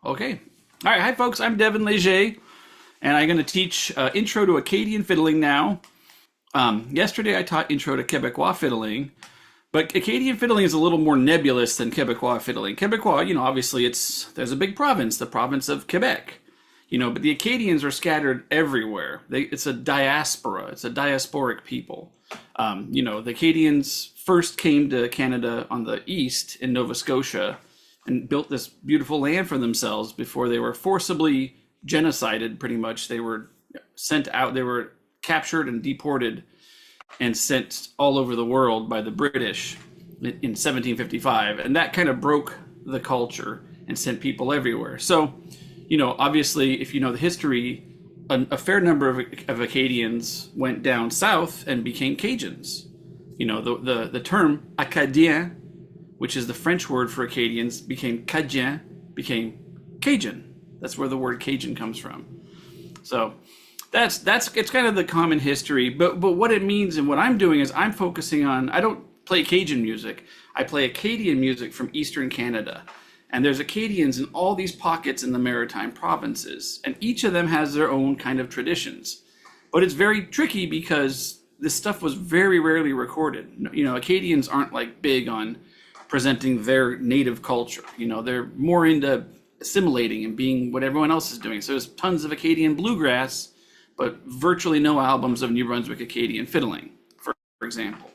Okay. All right. Hi, folks. I'm Devon Leger, and I'm going to teach Intro to Acadian Fiddling now. Yesterday, I taught Intro to Quebecois Fiddling, but Acadian Fiddling is a little more nebulous than Quebecois Fiddling. Quebecois, obviously there's a big province, the province of Quebec, but the Acadians are scattered everywhere. It's a diaspora. It's a diasporic people. The Acadians first came to Canada on the east in Nova Scotia and built this beautiful land for themselves before they were forcibly genocided. Pretty much, they were sent out. They were captured and deported and sent all over the world by the British in 1755, and that kind of broke the culture and sent people everywhere. So, obviously, if you know the history, a fair number of Acadians went down south and became Cajuns. The term Acadien, which is the French word for Acadians, became Cajun. That's where the word Cajun comes from. So that's it's kind of the common history, but what it means and what I'm doing is I'm focusing on, I don't play Cajun music. I play Acadian music from Eastern Canada. And there's Acadians in all these pockets in the maritime provinces, and each of them has their own kind of traditions. But it's very tricky because this stuff was very rarely recorded. Acadians aren't like big on presenting their native culture. They're more into assimilating and being what everyone else is doing. So there's tons of Acadian bluegrass, but virtually no albums of New Brunswick Acadian fiddling, for example.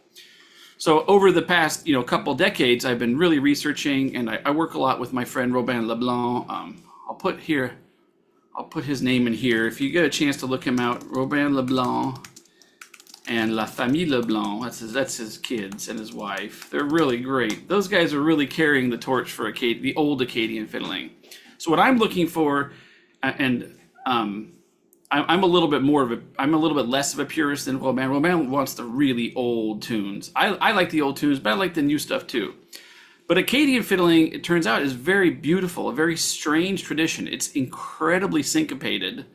So over the past, couple decades, I've been really researching, and I work a lot with my friend Robin Leblanc. I'll put his name in here. If you get a chance to look him out, Robin Leblanc and La Famille Leblanc, that's his kids and his wife. They're really great. Those guys are really carrying the torch for the old Acadian fiddling. So what I'm looking for, I'm a little bit less of a purist than Robin. Robin wants the really old tunes. I like the old tunes, but I like the new stuff too. But Acadian fiddling, it turns out, is very beautiful, a very strange tradition. It's incredibly syncopated.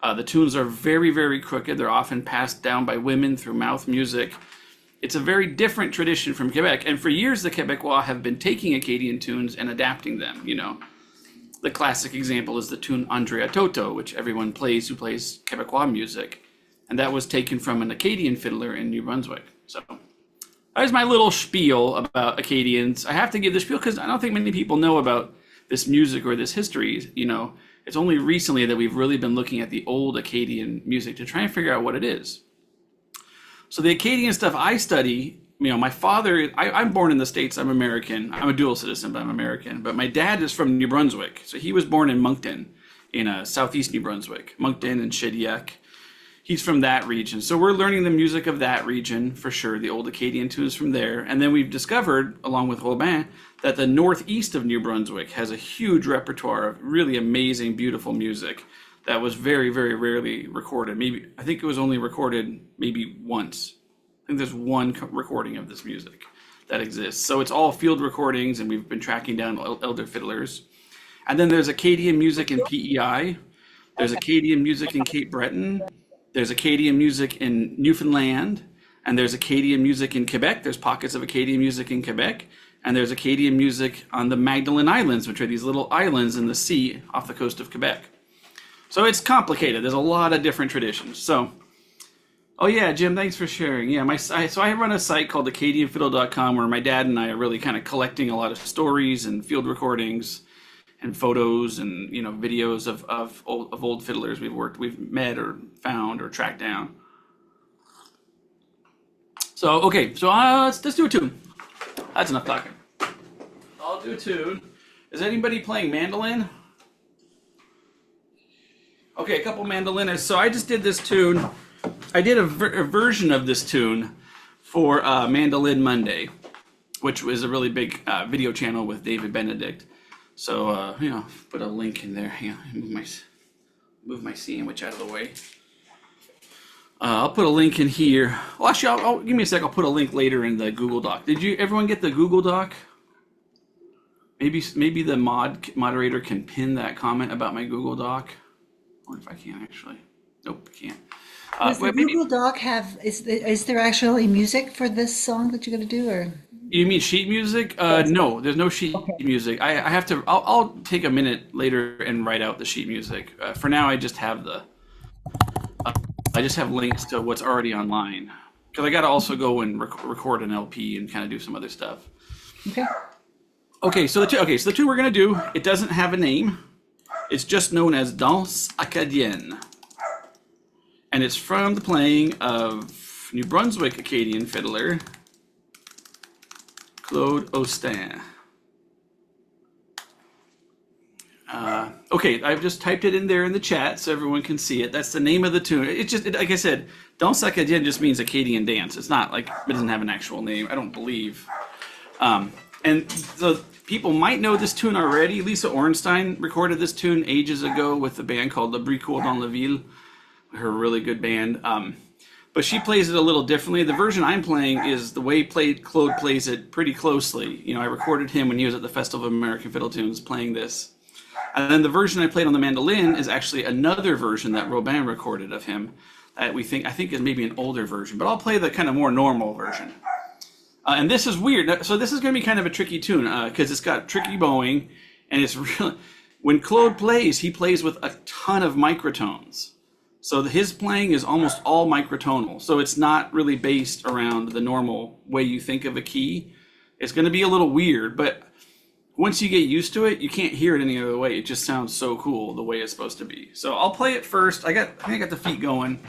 The tunes are very, very crooked. They're often passed down by women through mouth music. It's a very different tradition from Quebec. And for years, the Quebecois have been taking Acadian tunes and adapting them, The classic example is the tune Andrea Toto, which everyone plays who plays Quebecois music. And that was taken from an Acadian fiddler in New Brunswick. So that is my little spiel about Acadians. I have to give this spiel because I don't think many people know about this music or this history. It's only recently that we've really been looking at the old Acadian music to try and figure out what it is. So the Acadian stuff I study, my father, I'm born in the States. I'm American. I'm a dual citizen, but I'm American. But my dad is from New Brunswick. So he was born in Moncton, in southeast New Brunswick, Moncton and Shediac. He's from that region. So we're learning the music of that region for sure, the old Acadian tunes from there. And then we've discovered, along with Robin, that the northeast of New Brunswick has a huge repertoire of really amazing, beautiful music that was very, very rarely recorded. I think it was only recorded maybe once. I think there's one recording of this music that exists. So it's all field recordings, and we've been tracking down elder fiddlers. And then there's Acadian music in PEI. There's Acadian music in Cape Breton. There's Acadian music in Newfoundland. And there's Acadian music in Quebec. There's pockets of Acadian music in Quebec. And there's Acadian music on the Magdalen Islands, which are these little islands in the sea off the coast of Quebec. So it's complicated. There's a lot of different traditions. So, oh yeah, Jim, thanks for sharing. Yeah, so I run a site called AcadianFiddle.com where my dad and I are really kind of collecting a lot of stories and field recordings and photos and videos of old fiddlers we've met or found or tracked down. So okay, so let's do a tune. That's enough talking. I'll do a tune. Is anybody playing mandolin? Okay, a couple mandolinists. So I just did this tune. I did a version of this tune for Mandolin Monday, which was a really big video channel with David Benedict. So put a link in there. Hang on, move my sandwich out of the way. I'll put a link in here. Well, actually, I'll give me a sec. I'll put a link later in the Google Doc. Did everyone get the Google Doc? Maybe the moderator can pin that comment about my Google Doc. I wonder if I can actually. Nope, I can't. Does the Google Doc have, is there actually music for this song that you're going to do, or? You mean sheet music? That's No, there's no sheet okay. music. I have to. I'll take a minute later and write out the sheet music. For now, I just have links to what's already online because I got to also go and record an LP and kind of do some other stuff. Okay. So the tune we're gonna do, it doesn't have a name. It's just known as Danse Acadienne, and it's from the playing of New Brunswick Acadian fiddler Claude Austin. Okay, I've just typed it in there in the chat so everyone can see it. That's the name of the tune. It's just, like I said, Danse Acadienne just means Acadian dance. It's not like, it doesn't have an actual name, I don't believe. And the people might know this tune already. Lisa Ornstein recorded this tune ages ago with a band called Le Bricot dans la Ville, her really good band. But she plays it a little differently. The version I'm playing is the way Claude plays it pretty closely. You know, I recorded him when he was at the Festival of American Fiddle Tunes playing this. And then the version I played on the mandolin is actually another version that Robin recorded of him that I think is maybe an older version. But I'll play the kind of more normal version. And this is weird. So this is going to be kind of a tricky tune because it's got tricky bowing, and it's really, when Claude plays, he plays with a ton of microtones. So his playing is almost all microtonal. So it's not really based around the normal way you think of a key. It's going to be a little weird, but once you get used to it, you can't hear it any other way. It just sounds so cool the way it's supposed to be. So I'll play it first. I think I got the feet going.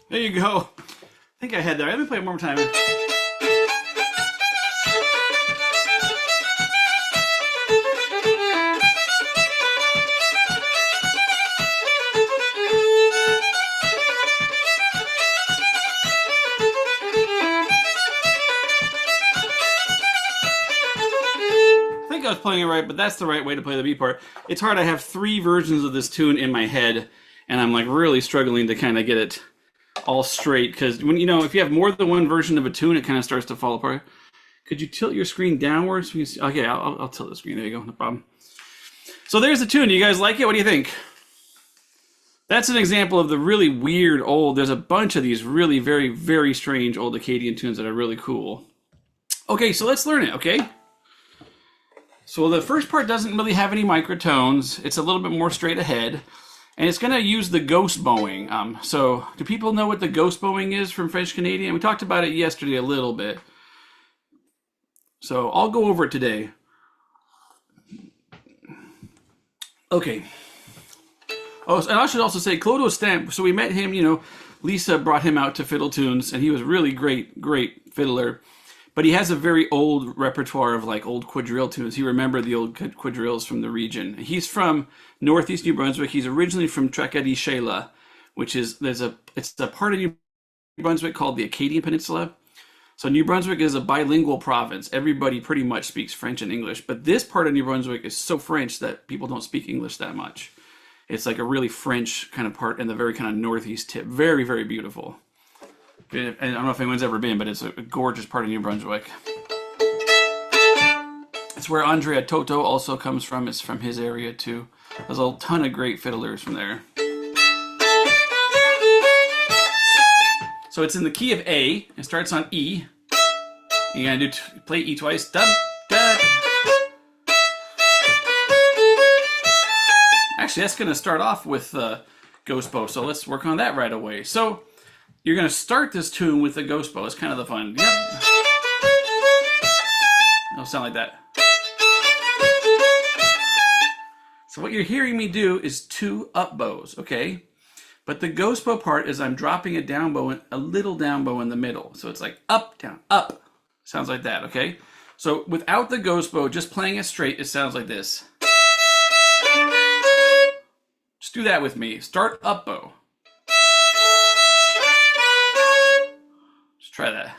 There you go. I think I had that. Let me play it one more time. I think I was playing it right, but that's the right way to play the B part. It's hard. I have 3 versions of this tune in my head, and I'm like really struggling to kind of get it all straight, because when if you have more than one version of a tune, it kind of starts to fall apart. Could you tilt your screen downwards? Okay, I'll tilt the screen. There you go. No problem. So there's the tune. You guys like it? What do you think? That's an example of the really weird old. There's a bunch of these really very, very strange old Acadian tunes that are really cool. Okay, so let's learn it, okay? So the first part doesn't really have any microtones. It's a little bit more straight ahead. And it's going to use the ghost bowing. So do people know what the ghost bowing is from French Canadian? We talked about it yesterday a little bit. So I'll go over it today. Okay. Oh, and I should also say Claude Austin. So we met him, Lisa brought him out to Fiddle Tunes, and he was really great fiddler. But he has a very old repertoire of like old quadrille tunes. He remembered the old quadrilles from the region. He's from northeast New Brunswick. He's originally from Tracadie-Sheila, which is it's a part of New Brunswick called the Acadian Peninsula. So New Brunswick is a bilingual province. Everybody pretty much speaks French and English, but this part of New Brunswick is so French that people don't speak English that much. It's like a really French kind of part in the very kind of northeast tip. Very, very beautiful. And I don't know if anyone's ever been, but it's a gorgeous part of New Brunswick. It's where Andrea Toto also comes from. It's from his area too. There's a ton of great fiddlers from there. So it's in the key of A. It starts on E. You're gonna play E twice. Dub, dub. Actually, that's gonna start off with Ghost Bow. So let's work on that right away. So you're gonna start this tune with the Ghost Bow. It's kind of the fun. Yep. It'll sound like that. So what you're hearing me do is 2 up bows, okay? But the ghost bow part is I'm dropping a down bow, a little down bow in the middle. So it's like up, down, up. Sounds like that, okay? So without the ghost bow, just playing it straight, it sounds like this. Just do that with me. Start up bow. Just try that.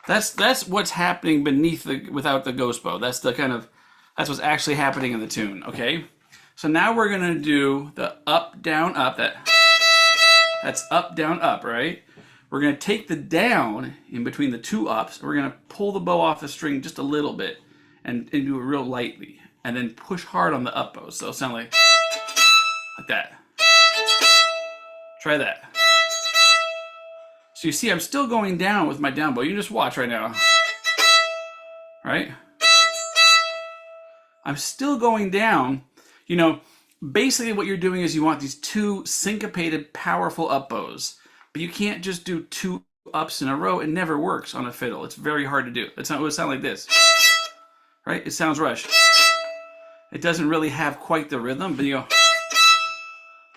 That's what's happening beneath without the ghost bow. That's what's actually happening in the tune, okay? So now we're gonna do the up, down, up. That's up, down, up, right? We're gonna take the down in between the 2 ups. We're gonna pull the bow off the string just a little bit and do it real lightly, and then push hard on the up bow. So it'll sound like that. Try that. So you see, I'm still going down with my down bow. You can just watch right now. Right? I'm still going down. You know, basically what you're doing is you want these 2 syncopated, powerful up bows. But you can't just do 2 ups in a row. It never works on a fiddle. It's very hard to do. It would sound like this. Right? It sounds rushed. It doesn't really have quite the rhythm, but you know,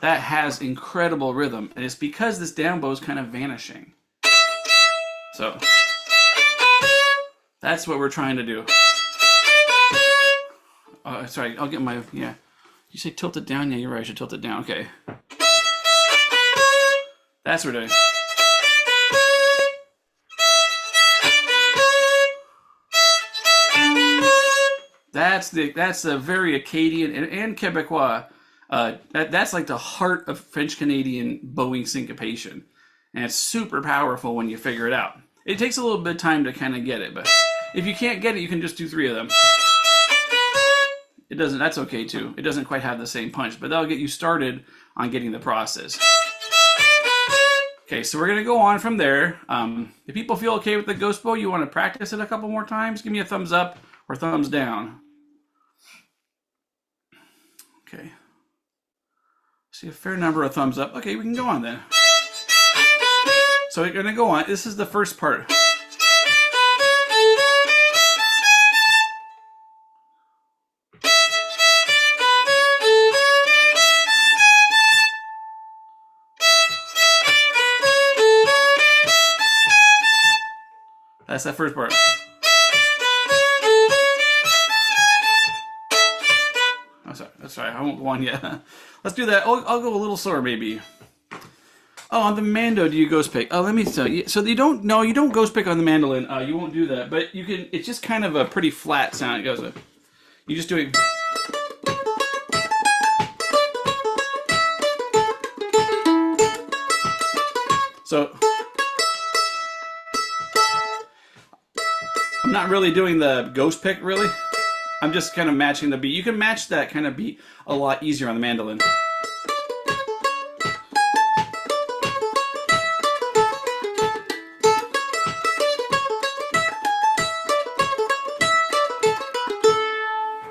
that has incredible rhythm, and it's because this down bow is kind of vanishing. So that's what we're trying to do. Sorry, I'll get my, yeah. You say tilt it down? Yeah, you're right, I should tilt it down. Okay. That's what we're doing. That's a very Acadian and Quebecois. That's like the heart of French Canadian bowing syncopation, and it's super powerful when you figure it out. It takes a little bit of time to kind of get it, but if you can't get it, you can just do 3 of them. It doesn't. That's okay too. It doesn't quite have the same punch, but that'll get you started on getting the process. Okay, so we're gonna go on from there. If people feel okay with the ghost bow, you want to practice it a couple more times, give me a thumbs up or thumbs down. Okay. See a fair number of thumbs up. Okay, we can go on then. So we're gonna go on. This is the first part. That's that first part. Oh, sorry. That's right. I won't go on yet. Let's do that. I'll go a little slower, maybe. Oh, on the mando, do you ghost pick? Oh, let me tell you. So you don't ghost pick on the mandolin. You won't do that, but you can. It's just kind of a pretty flat sound. It goes. You just do it. So I'm not really doing the ghost pick, really. I'm just kind of matching the beat. You can match that kind of beat a lot easier on the mandolin.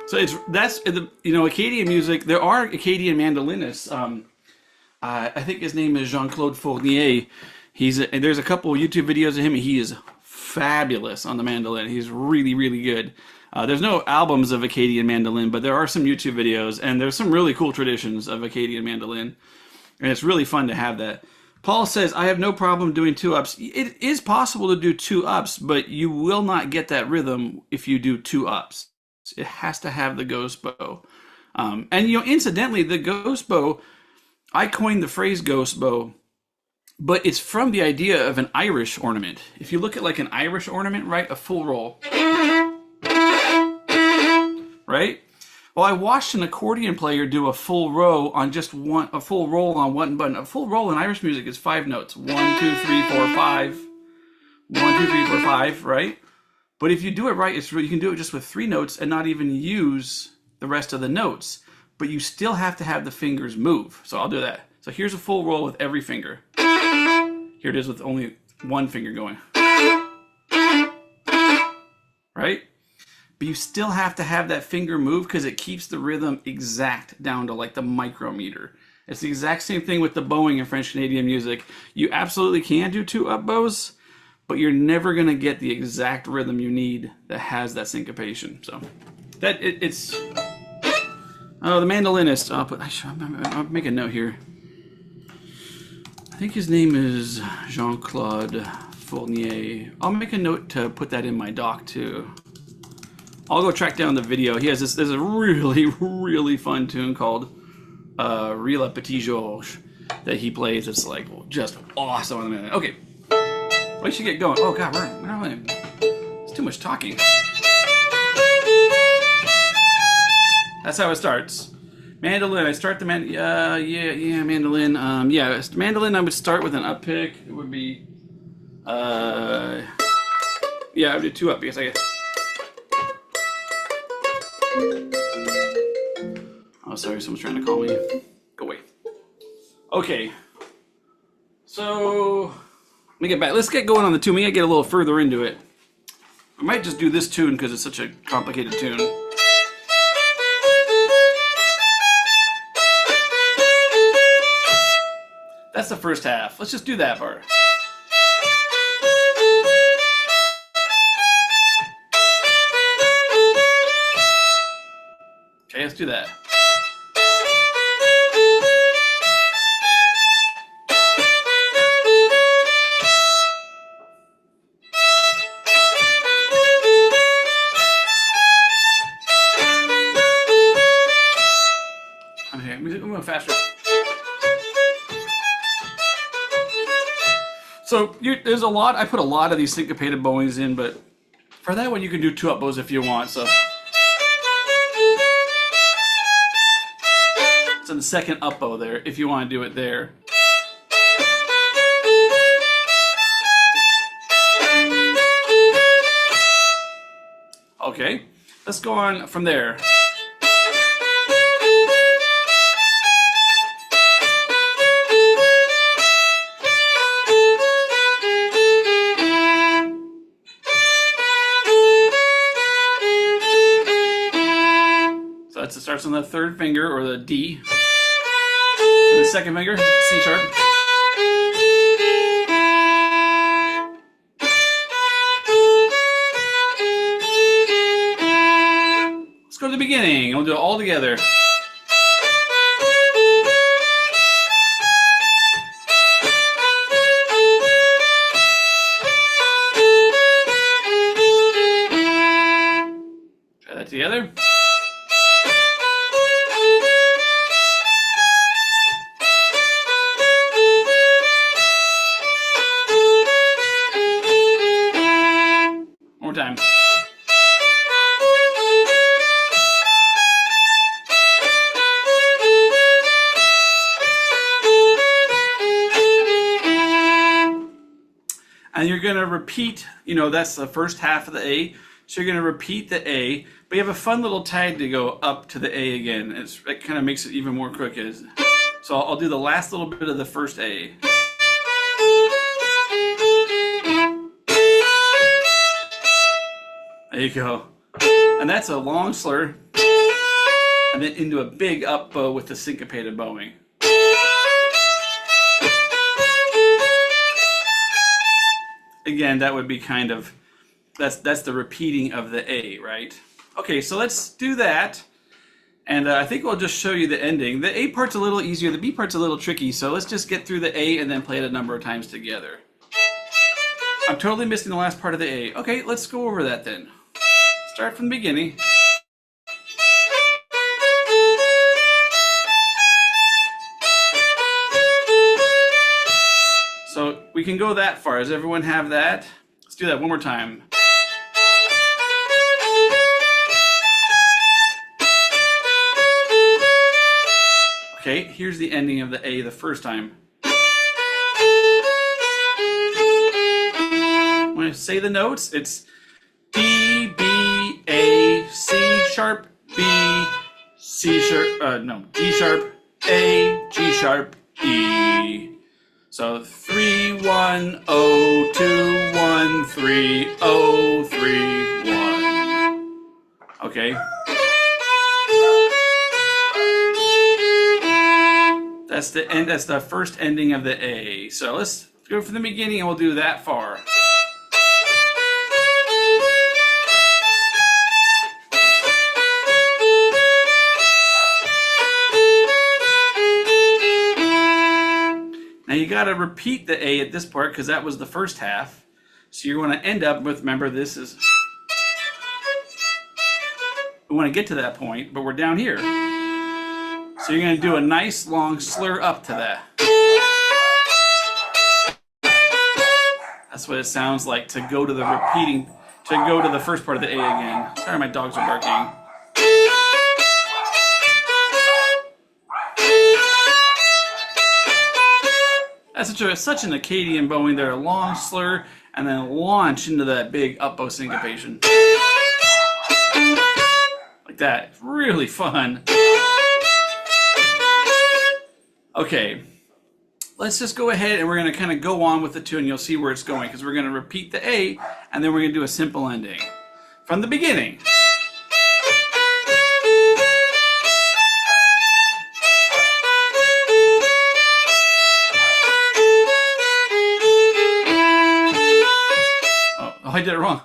So that's Acadian music. There are Acadian mandolinists. I think his name is Jean-Claude Fournier. And there's a couple of YouTube videos of him. He is fabulous on the mandolin. He's really, really good. There's no albums of Acadian mandolin, but there are some YouTube videos, and there's some really cool traditions of Acadian mandolin, and it's really fun to have that. Paul says, I have no problem doing 2-ups. It is possible to do 2-ups, but you will not get that rhythm if you do 2-ups. It has to have the ghost bow. And, incidentally, the ghost bow, I coined the phrase ghost bow, but it's from the idea of an Irish ornament. If you look at like an Irish ornament, right, a full roll, right? Well, I watched an accordion player do a full row on a full roll on one button. A full roll in Irish music is 5 notes. 1, 2, 3, 4, 5. 1, 2, 3, 4, 5, right? But if you do it right, you can do it just with 3 notes and not even use the rest of the notes. But you still have to have the fingers move. So I'll do that. So here's a full roll with every finger. Here it is with only one finger going. Right? But you still have to have that finger move because it keeps the rhythm exact down to like the micrometer. It's the exact same thing with the bowing in French Canadian music. You absolutely can do 2-up bows, but you're never going to get the exact rhythm you need that has that syncopation. So it's... Oh, the mandolinist. I'll make a note here. I think his name is Jean-Claude Fournier. I'll make a note to put that in my doc too. I'll go track down the video. He has this. There's a really, really fun tune called Rila Petit Georges that he plays. It's like just awesome. Okay, we should get going. Oh God, it's too much talking. That's how it starts. Mandolin. I start the mandolin. Mandolin. I would start with an up pick. It would be I would do 2-up because I get. Oh, sorry, someone's trying to call me. Go away. Okay. So, let me get back. Let's get going on the tune. We gotta get a little further into it. I might just do this tune because it's such a complicated tune. That's the first half. Let's just do that part. Okay, let's do that. Okay, I'm going faster. So there's a lot. I put a lot of these syncopated bowings in, but for that one you can do 2-up bows if you want. So it's in the second up bow there if you want to do it there. Okay, let's go on from there. It starts on the 3rd finger, or the D. And the 2nd finger, C sharp. Let's go to the beginning. We'll do it all together. Try that together. One more time. And you're going to repeat, that's the first half of the A. So you're going to repeat the A, but you have a fun little tag to go up to the A again. It kind of makes it even more crooked. So I'll do the last little bit of the first A. There you go. And that's a long slur. And then into a big up bow with the syncopated bowing. Again, that would be kind of, that's the repeating of the A, right? Okay, so let's do that. And I think we'll just show you the ending. The A part's a little easier, the B part's a little tricky, so let's just get through the A and then play it a number of times together. I'm totally missing the last part of the A. Okay, let's go over that then. Start from the beginning. So we can go that far. Does everyone have that? Let's do that one more time. Okay, here's the ending of the A the first time. When I say the notes, it's D, B, A, C sharp, B, C sharp, no, D sharp, A, G sharp, E. So 3, 1, 0, 2, 1, 3, 0, 3, 1. Okay. That's the end. That's the first ending of the A. So let's go from the beginning and we'll do that far. Now you got to repeat the A at this part because that was the first half. So you're going to end up with, remember, this is, we want to get to that point, but we're down here. So you're going to do a nice long slur up to that. That's what it sounds like to go to the repeating, to go to the first part of the A again. Sorry, my dogs are barking. That's such an Acadian bowing there. A long slur and then launch into that big up-bow syncopation. Like that. It's really fun. Okay, let's just go ahead and we're going to kind of go on with the tune. You'll see where it's going because we're going to repeat the A and then we're going to do a simple ending. From the beginning. Oh, I did it wrong.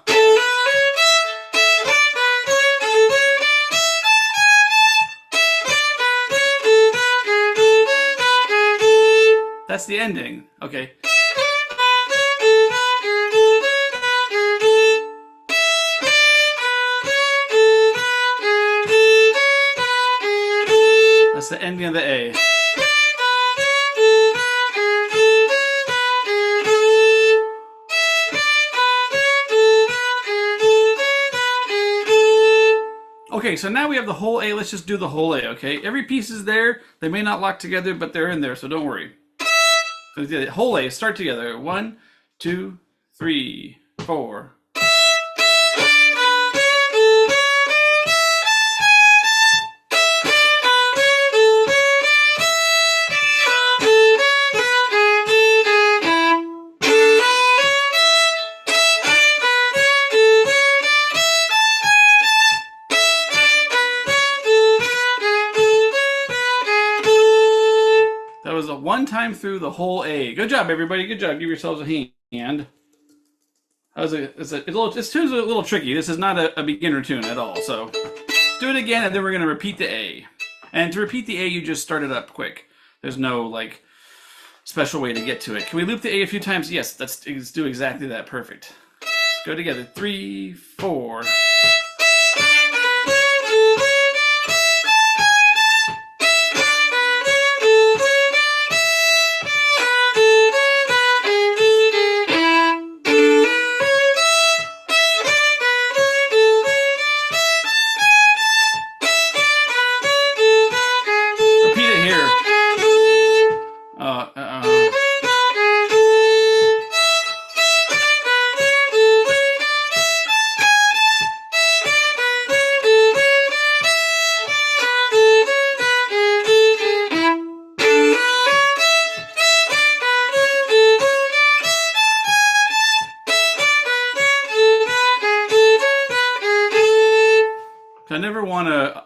That's the ending. Okay. That's the ending of the A. Okay, so now we have the whole A. Let's just do the whole A, okay? Every piece is there. They may not lock together, but they're in there, so don't worry. So the whole A, start together. 1, 2, 3, 4. That was a one time through the whole A. Good job, everybody. Good job. Give yourselves a hand. This tune's a little tricky. This is not a beginner tune at all. So let's do it again, and then we're going to repeat the A. And to repeat the A, you just start it up quick. There's no like special way to get to it. Can we loop the A a few times? Yes, let's do exactly that. Perfect. Let's go together. 3, 4.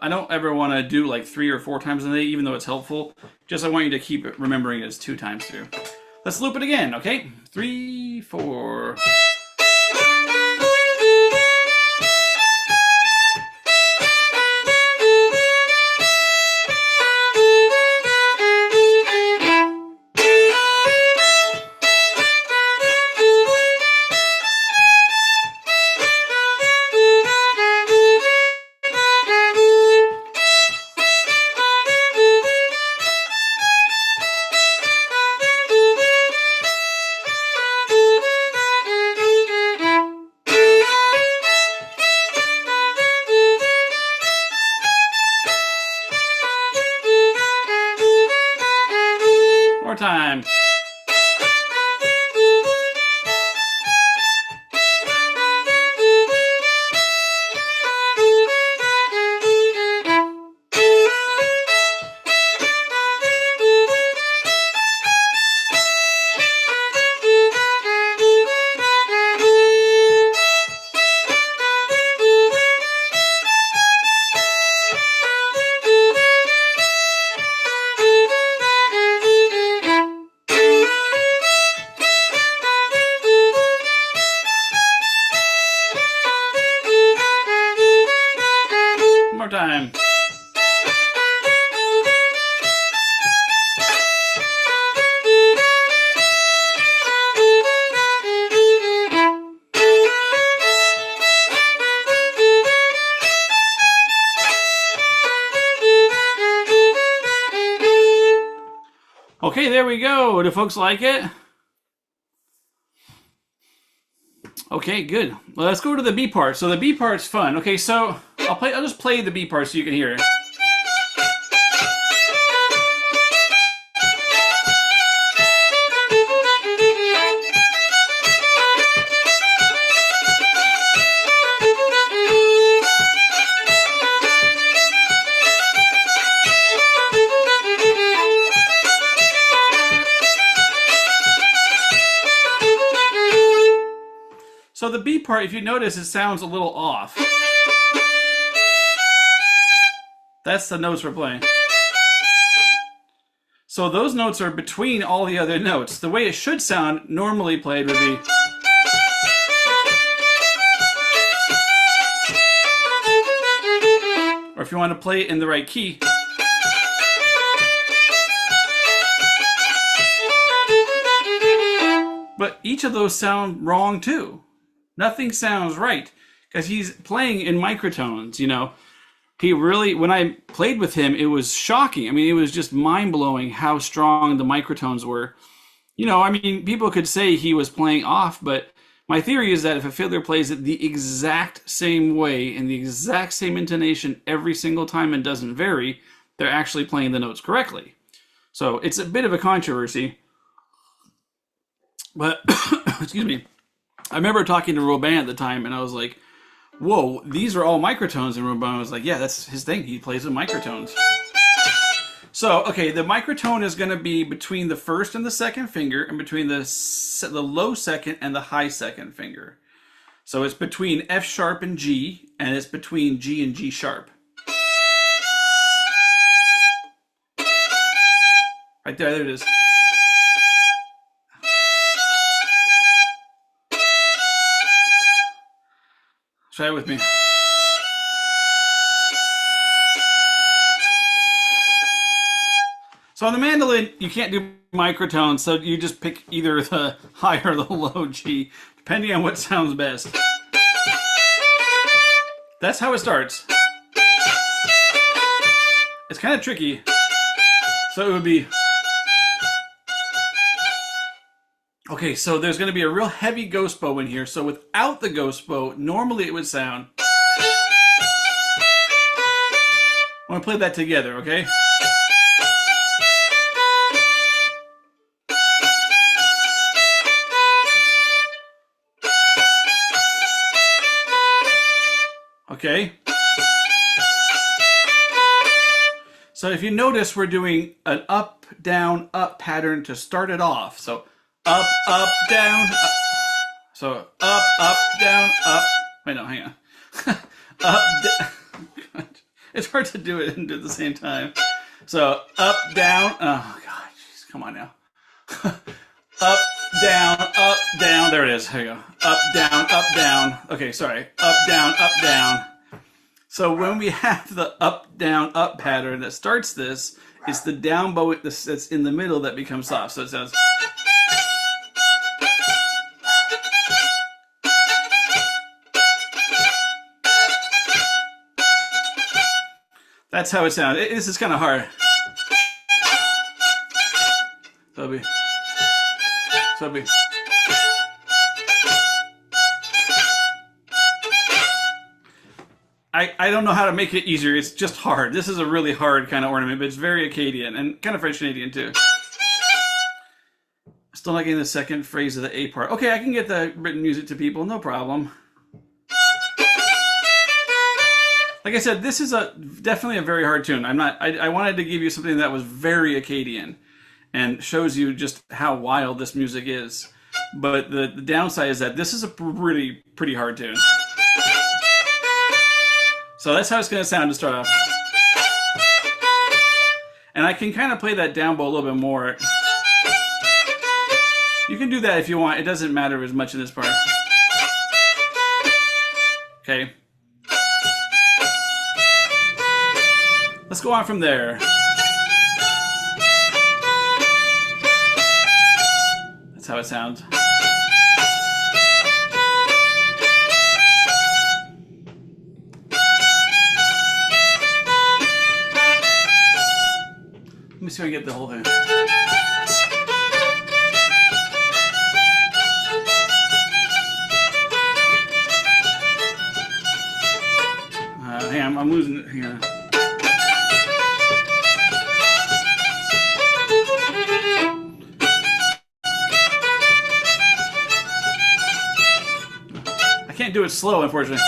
I don't ever want to do like 3 or 4 times a day, even though it's helpful. Just I want you to keep remembering it as 2 times through. Let's loop it again, okay? 3, 4. more time. Okay, there we go. Do folks like it? Okay, good. Well, let's go to the B part. So the B part's fun. Okay, so I'll just play the B part so you can hear it. So the B part, if you notice, it sounds a little off. That's the notes we're playing. So those notes are between all the other notes. The way it should sound, normally played, would be... Or if you want to play it in the right key... But each of those sound wrong too. Nothing sounds right because he's playing in microtones, you know. He really, when I played with him, it was shocking. I mean, it was just mind-blowing how strong the microtones were. You know, I mean, people could say he was playing off, but my theory is that if a fiddler plays it the exact same way in the exact same intonation every single time and doesn't vary, they're actually playing the notes correctly. So it's a bit of a controversy. But, excuse me, I remember talking to Robin at the time, and I was like, whoa, these are all microtones. And Robin was like, yeah, that's his thing. He plays with microtones. So, okay, the microtone is going to be between the first and the second finger, and between the low second and the high second finger. So it's between F sharp and G, and it's between G and G sharp. Right there, there it is. Try it with me. So on the mandolin, you can't do microtones, so you just pick either the high or the low G, depending on what sounds best. That's how it starts. It's kind of tricky. So it would be... Okay, so there's going to be a real heavy ghost bow in here. So without the ghost bow, normally it would sound... I'm going to play that together, okay? Okay. So if you notice, we're doing an up, down, up pattern to start it off. So up, up, down, up. So up, down, up. Wait, no, hang on. Up, down. It's hard to do it and do it at the same time. So up, down. Oh, God. Jeez, come on now. Up, down. There it is. There you go. Up, down. Okay, sorry. Up, down. So when we have the up, down, up pattern that starts this, it's the down bow that's in the middle that becomes soft. So it sounds... That's how it sounds. This is kind of hard. So it'll be... I don't know how to make it easier. It's just hard. This is a really hard kind of ornament, but it's very Acadian and kind of French Canadian too. Still not getting the second phrase of the A part. Okay, I can get the written music to people, no problem. Like I said, this is definitely a very hard tune. I wanted to give you something that was very Acadian and shows you just how wild this music is. But the downside is that this is a pretty hard tune. So that's how it's going to sound to start off. And I can kind of play that down bow a little bit more. You can do that if you want. It doesn't matter as much in this part. Let's go on from there. That's how it sounds. Let me see if I can get the whole thing. Hang on, I'm losing it here. I can't do it slow, unfortunately.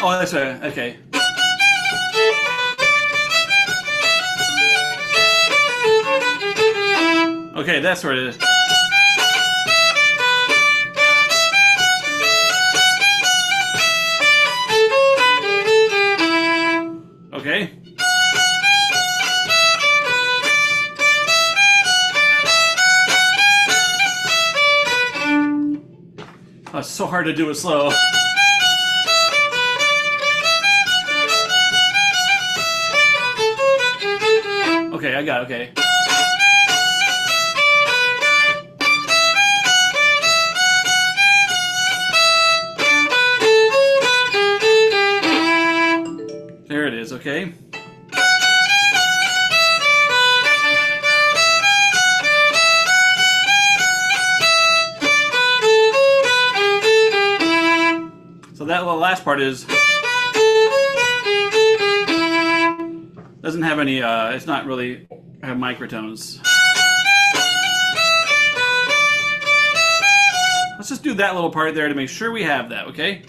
Oh, that's right. Okay. Okay, that's where it is. Okay. Oh, it's so hard to do it slow. Okay, I got it, okay. There it is, okay. So that little last part is doesn't have any it's not really have microtones. Let's just do that little part there to make sure we have that, okay?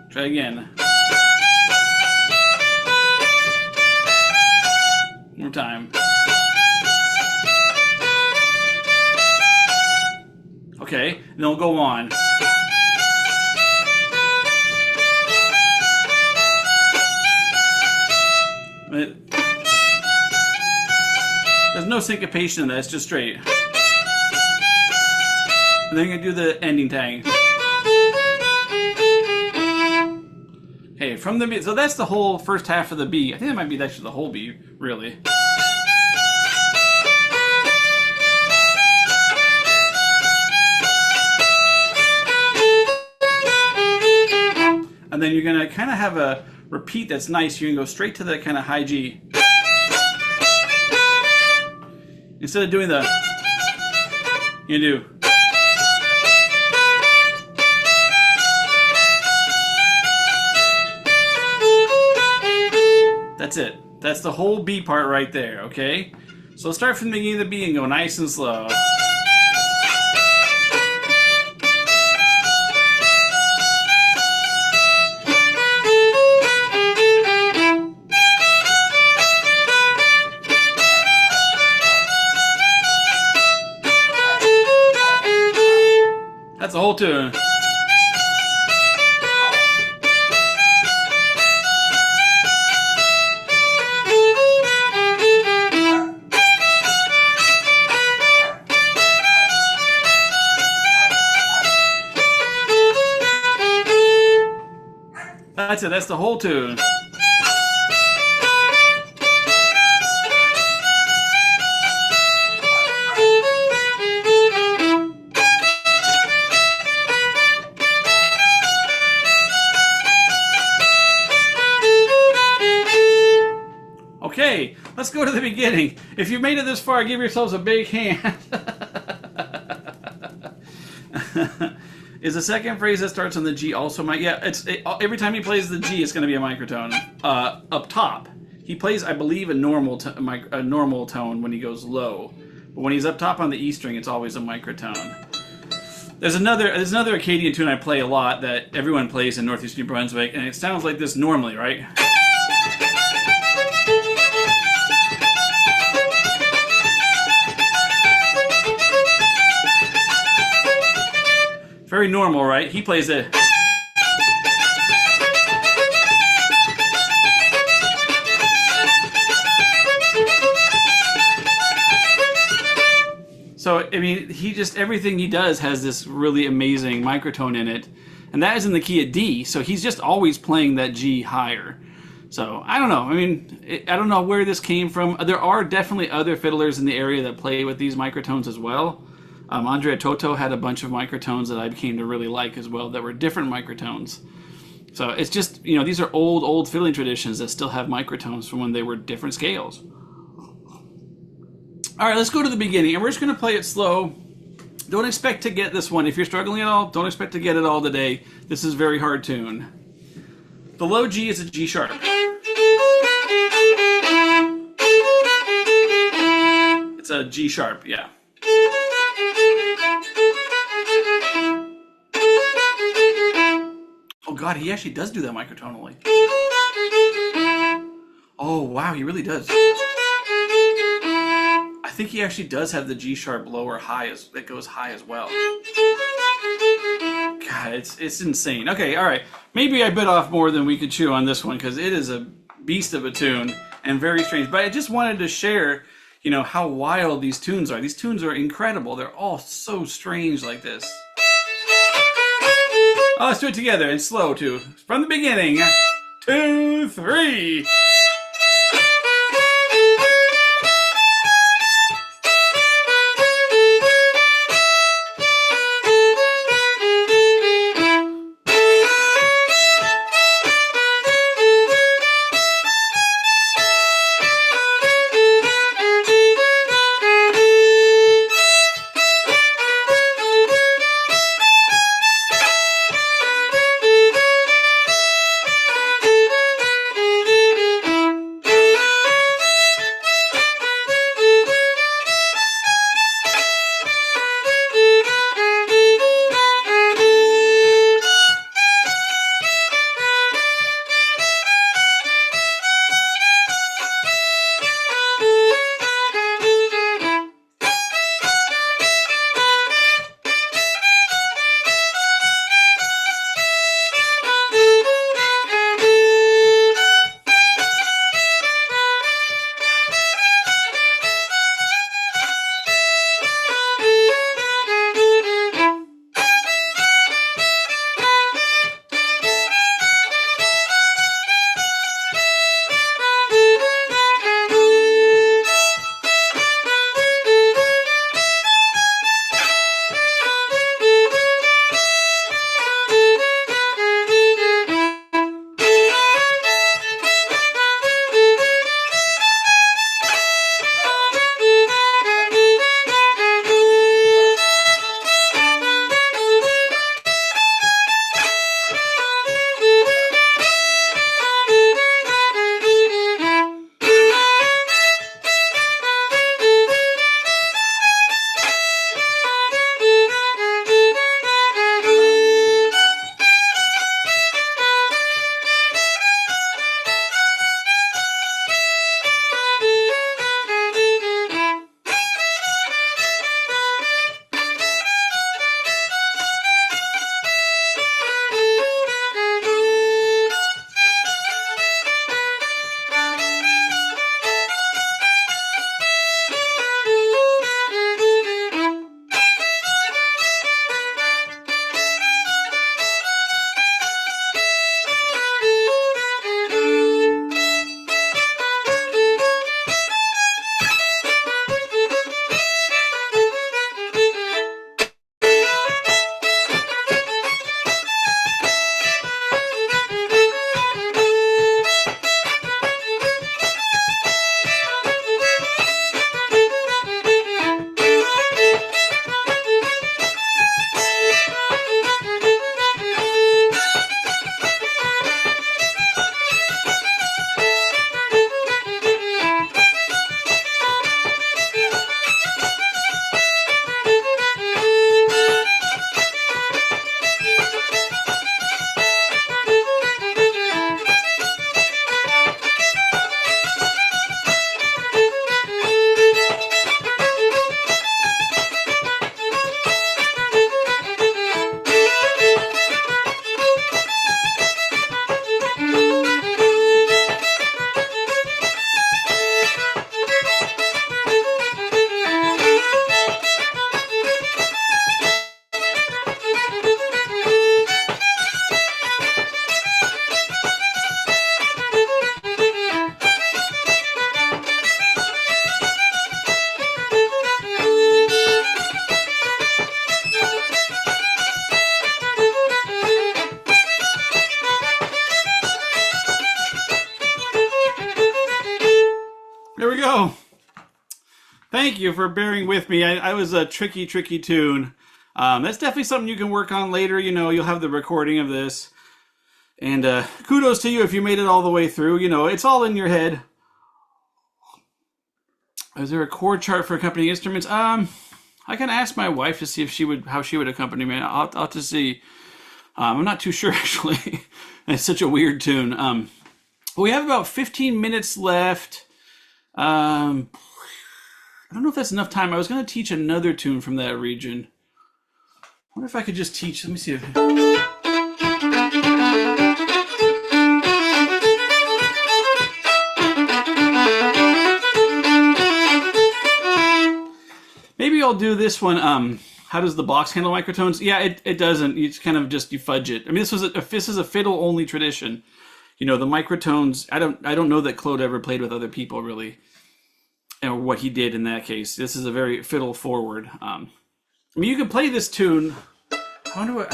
Try again. One more time. Okay, and then we'll go on. There's no syncopation in that, it's just straight. And then you're gonna do the ending tang. Okay, from the B, so that's the whole first half of the B. I think that might be actually the whole B, really. And then you're gonna kind of have a repeat that's nice. You're gonna go straight to the kind of high G. Instead of doing the, you do. That's it. That's the whole B part right there, okay? So let's start from the beginning of the B and go nice and slow. That's the whole tune. That's it, that's the whole tune. Okay, let's go to the beginning. If you've made it this far, give yourselves a big hand. Is the second phrase that starts on the G also every time he plays the G, it's going to be a microtone. Up top, he plays, I believe, a normal tone when he goes low, but when he's up top on the E string, it's always a microtone. There's another Acadian tune I play a lot that everyone plays in Northeast New Brunswick, and it sounds like this normally, right? Very normal, right? He plays it. So, I mean, he just, everything he does has this really amazing microtone in it. And that is in the key of D, so he's just always playing that G higher. So, I don't know. I mean, I don't know where this came from. There are definitely other fiddlers in the area that play with these microtones as well. Andrea Toto had a bunch of microtones that I came to really like as well that were different microtones. So it's just, you know, these are old fiddling traditions that still have microtones from when they were different scales. All right, let's go to the beginning, and we're just going to play it slow. Don't expect to get this one. If you're struggling at all, don't expect to get it all today. This is a very hard tune. The low G is a G sharp. It's a G sharp, yeah. Oh God, he actually does do that microtonally. Oh wow, he really does. I think he actually does have the G sharp lower high as that goes high as well. God, it's insane. Okay, all right. Maybe I bit off more than we could chew on this one because it is a beast of a tune and very strange. But I just wanted to share, you know, how wild these tunes are. These tunes are incredible. They're all so strange like this. Oh, let's do it together and slow too. From the beginning. 2, 3. thank you for bearing with me. I was a tricky tune. That's definitely something you can work on later. You know, you'll have the recording of this. And kudos to you if you made it all the way through. You know, it's all in your head. Is there a chord chart for accompanying instruments? I can ask my wife to see if how she would accompany me. I'll have to see. I'm not too sure actually. It's such a weird tune. We have about 15 minutes left. I don't know if that's enough time. I was going to teach another tune from that region. I wonder if I could just teach. Let me see if. Maybe I'll do this one. How does the box handle microtones? Yeah, it doesn't. You just kind of you fudge it. I mean, this is a fiddle only tradition. You know, the microtones. I don't know that Claude ever played with other people really, or what he did in that case. This is a very fiddle forward. I mean, you could play this tune. I wonder what.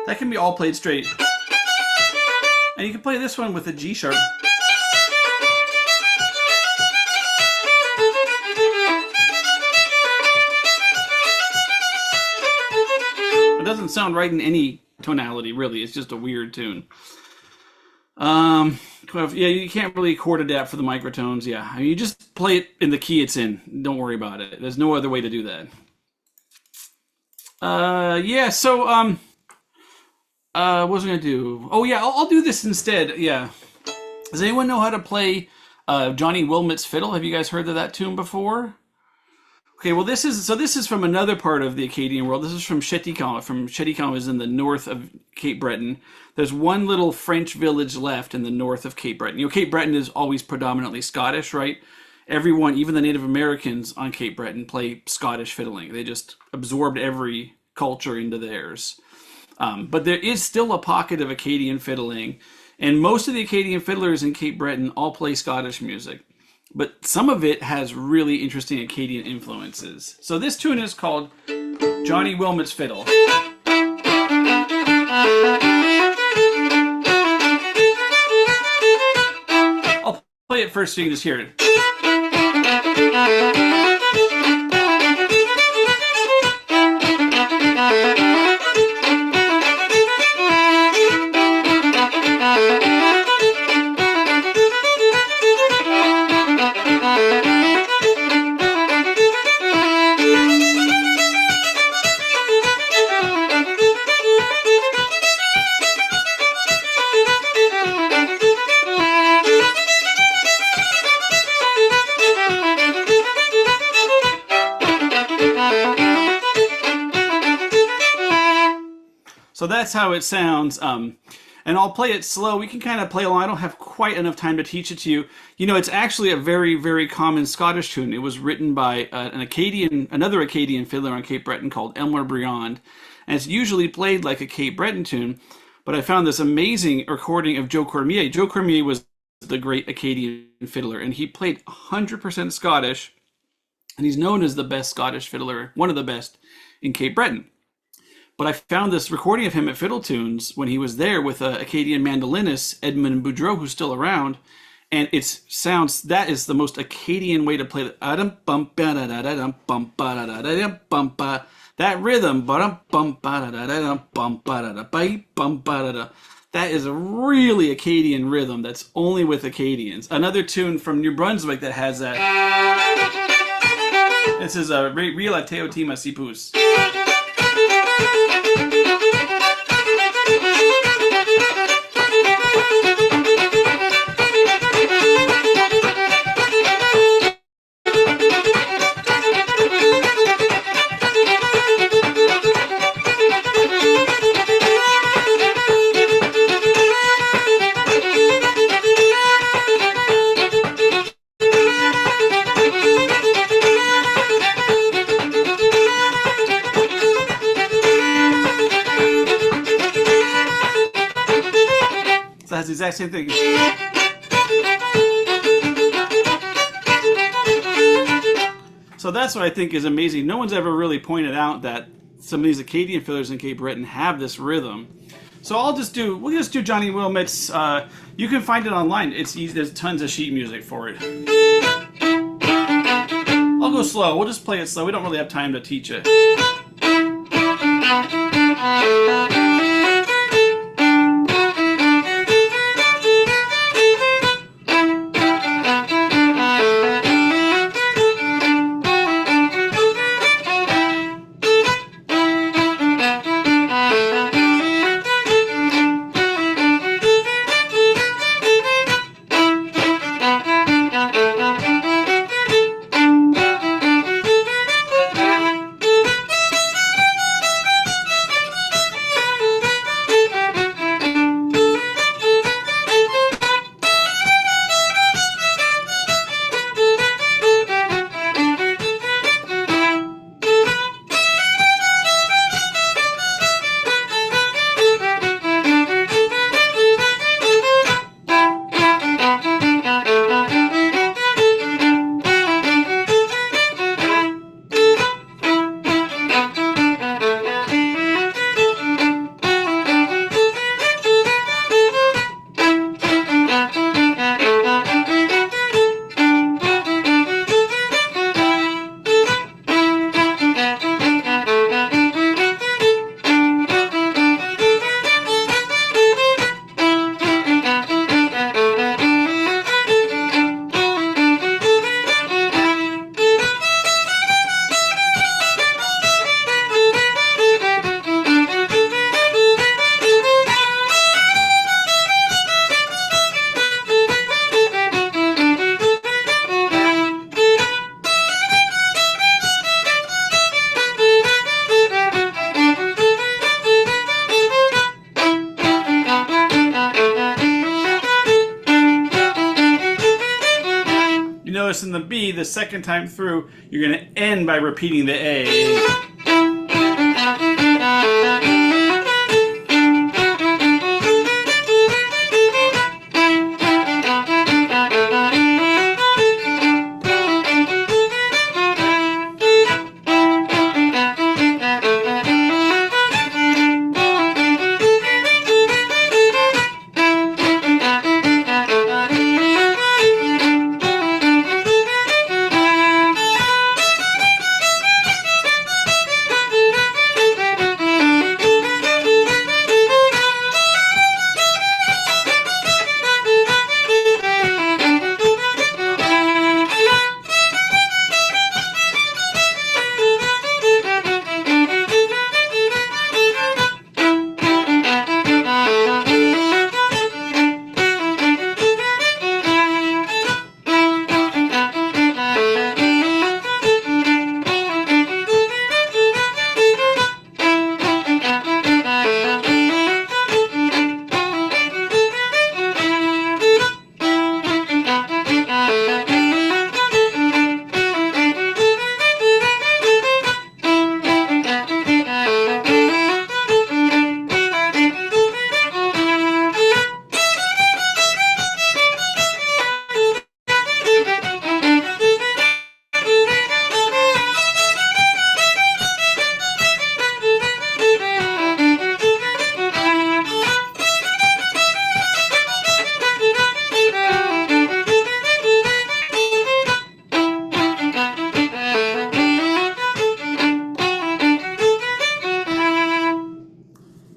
That can be all played straight. And you can play this one with a G sharp. It doesn't sound right in any tonality, really. It's just a weird tune. Yeah, you can't really chord adapt for the microtones. Yeah, I mean, you just play it in the key it's in. Don't worry about it. There's no other way to do that. Yeah, so, what was I going to do? Oh, yeah, I'll do this instead. Yeah. Does anyone know how to play Johnny Wilmot's Fiddle? Have you guys heard of that tune before? Okay, well, this is from another part of the Acadian world. This is from Cheticamp. Cheticamp is in the north of Cape Breton. There's one little French village left in the north of Cape Breton. You know, Cape Breton is always predominantly Scottish, right? Everyone, even the Native Americans on Cape Breton, play Scottish fiddling. They just absorbed every culture into theirs. But there is still a pocket of Acadian fiddling, and most of the Acadian fiddlers in Cape Breton all play Scottish music. But some of it has really interesting Acadian influences. So this tune is called Johnny Wilmot's Fiddle. I'll play it first so you can just hear it. So that's how it sounds, and I'll play it slow. We can kind of play along. I don't have quite enough time to teach it to you. You know, it's actually a very, very common Scottish tune. It was written by another Acadian fiddler on Cape Breton called Elmer Briand, and it's usually played like a Cape Breton tune, but I found this amazing recording of Joe Cormier. Joe Cormier was the great Acadian fiddler, and he played 100% Scottish, and he's known as the best Scottish fiddler, one of the best in Cape Breton. But I found this recording of him at Fiddle Tunes when he was there with a Acadian mandolinist, Edmund Boudreau, who's still around. And that is the most Acadian way to play it. That rhythm, that is a really Acadian rhythm that's only with Acadians. Another tune from New Brunswick that has that. This is a Rila Teotima Sipus. That's the exact same thing. So that's what I think is amazing. No one's ever really pointed out that some of these Acadian fiddlers in Cape Breton have this rhythm. So we'll just do Johnny Wilmots. You can find it online. It's easy. There's tons of sheet music for it. I'll go slow. We'll just play it slow. We don't really have time to teach it. Notice in the B, the second time through, you're going to end by repeating the A.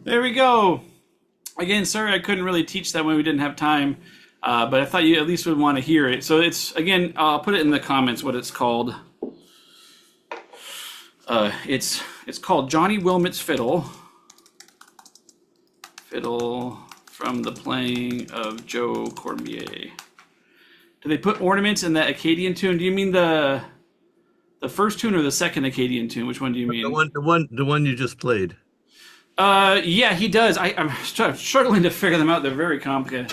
There we go. Again, sorry I couldn't really teach that when we didn't have time, but I thought you at least would want to hear it. So it's, again, I'll put it in the comments what it's called. It's called Johnny Wilmots Fiddle. Fiddle from the playing of Joe Cormier. Do they put ornaments in that Acadian tune? Do you mean the first tune or the second Acadian tune? Which one do you mean? The one you just played. Yeah, he does. I'm struggling to figure them out. They're very complicated.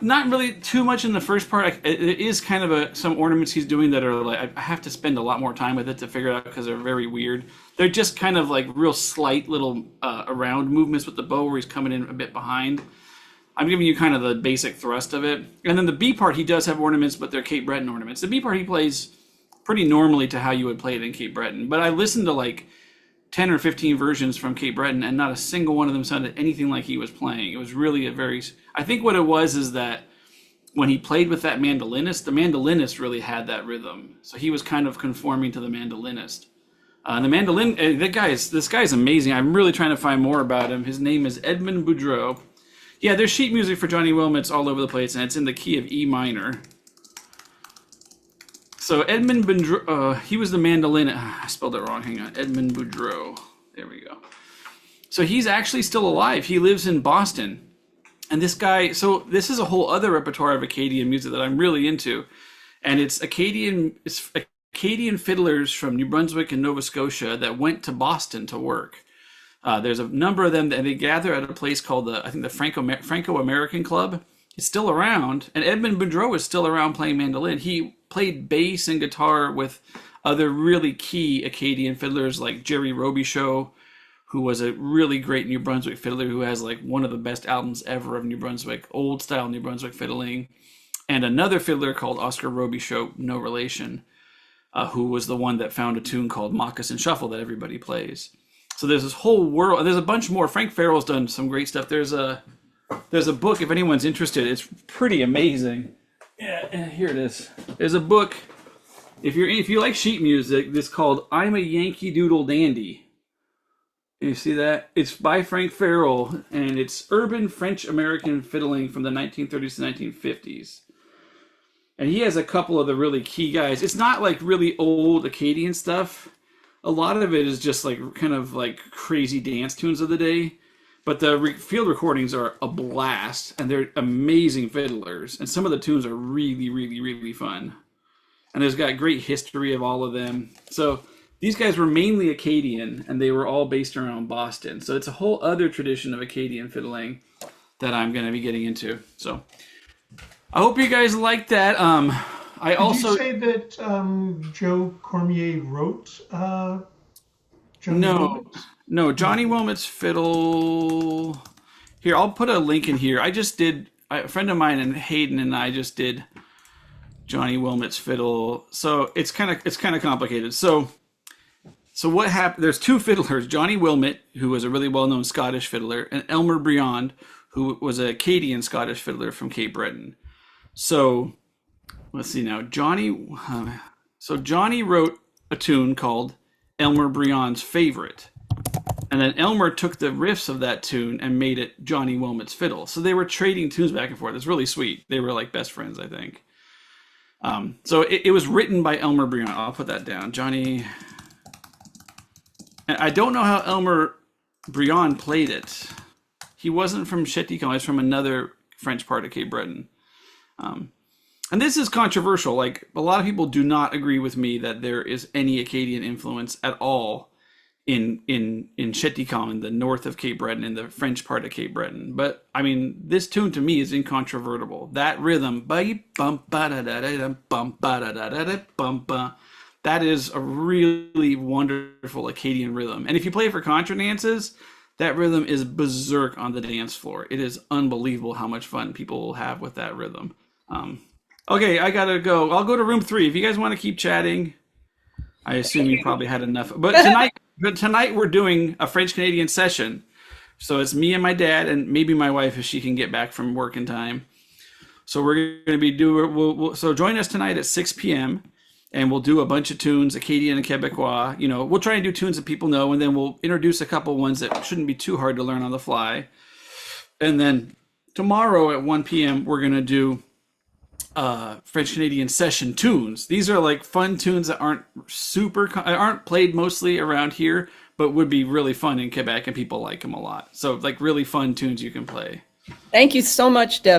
Not really too much in the first part. It is kind of some ornaments he's doing that are like, I have to spend a lot more time with it to figure it out because they're very weird. They're just kind of like real slight little around movements with the bow where he's coming in a bit behind. I'm giving you kind of the basic thrust of it. And then the B part, he does have ornaments, but they're Cape Breton ornaments. The B part, he plays pretty normally to how you would play it in Cape Breton. But I listened to like 10 or 15 versions from Cape Breton, and not a single one of them sounded anything like he was playing. It was really a very... I think what it was is that when he played with that mandolinist, the mandolinist really had that rhythm. So he was kind of conforming to the mandolinist. The mandolin... this guy's amazing. I'm really trying to find more about him. His name is Edmund Boudreau. Yeah, there's sheet music for Johnny Wilmot's all over the place, and it's in the key of E minor. So Edmund Boudreau, he was the mandolin. I spelled it wrong. Hang on. Edmund Boudreau. There we go. So he's actually still alive. He lives in Boston. And this guy, so this is a whole other repertoire of Acadian music that I'm really into. And it's Acadian fiddlers from New Brunswick and Nova Scotia that went to Boston to work. There's a number of them, and they gather at a place called the Franco-American Club. It's still around, and Edmund Boudreau is still around playing mandolin. He played bass and guitar with other really key Acadian fiddlers like Jerry Robichaud, who was a really great New Brunswick fiddler who has like one of the best albums ever of New Brunswick, old style New Brunswick fiddling, and another fiddler called Oscar Robichaud, no relation, who was the one that found a tune called Moccasin Shuffle that everybody plays. So there's this whole world. There's a bunch more. Frank Farrell's done some great stuff. There's a book if anyone's interested. It's pretty amazing. Yeah, here it is. There's a book. If you like sheet music, this called "I'm a Yankee Doodle Dandy." You see that? It's by Frank Farrell, and it's urban French American fiddling from the 1930s to 1950s. And he has a couple of the really key guys. It's not like really old Acadian stuff. A lot of it is just like kind of like crazy dance tunes of the day, but the field recordings are a blast, and they're amazing fiddlers, and some of the tunes are really, really, really fun. And there's got great history of all of them. So these guys were mainly Acadian, and they were all based around Boston. So it's a whole other tradition of Acadian fiddling that I'm going to be getting into. So I hope you guys like that. Did you say that Joe Cormier wrote Johnny Wilmot's? No, Johnny Wilmot's fiddle. Here, I'll put a link in here. A friend of mine and Hayden and I just did Johnny Wilmot's fiddle. So it's kind of complicated. So what happened? There's two fiddlers: Johnny Wilmot, who was a really well-known Scottish fiddler, and Elmer Briand, who was an Acadian Scottish fiddler from Cape Breton. So let's see now. Johnny wrote a tune called Elmer Briand's Favorite. And then Elmer took the riffs of that tune and made it Johnny Wilmot's fiddle. So they were trading tunes back and forth. It's really sweet. They were like best friends, I think. So it was written by Elmer Briand. I'll put that down. Johnny. And I don't know how Elmer Briand played it. He wasn't from Cheticamp. He's from another French part of Cape Breton. And this is controversial. Like, a lot of people do not agree with me that there is any Acadian influence at all in Cheticamp, in the north of Cape Breton, in the French part of Cape Breton. But I mean, this tune to me is incontrovertible. That rhythm, that is a really wonderful Acadian rhythm. And if you play it for contra dances, that rhythm is berserk on the dance floor. It is unbelievable how much fun people will have with that rhythm. Okay, I gotta go. I'll go to room 3. If you guys want to keep chatting, I assume you probably had enough. But tonight we're doing a French Canadian session. So it's me and my dad, and maybe my wife if she can get back from work in time. So we're going to be so join us tonight at 6 p.m. and we'll do a bunch of tunes, Acadian and Quebecois. You know, we'll try and do tunes that people know, and then we'll introduce a couple ones that shouldn't be too hard to learn on the fly. And then tomorrow at 1 p.m. we're going to do French Canadian session tunes. These are like fun tunes that aren't played mostly around here, but would be really fun in Quebec, and people like them a lot. So like really fun tunes you can play. Thank you so much, Devon.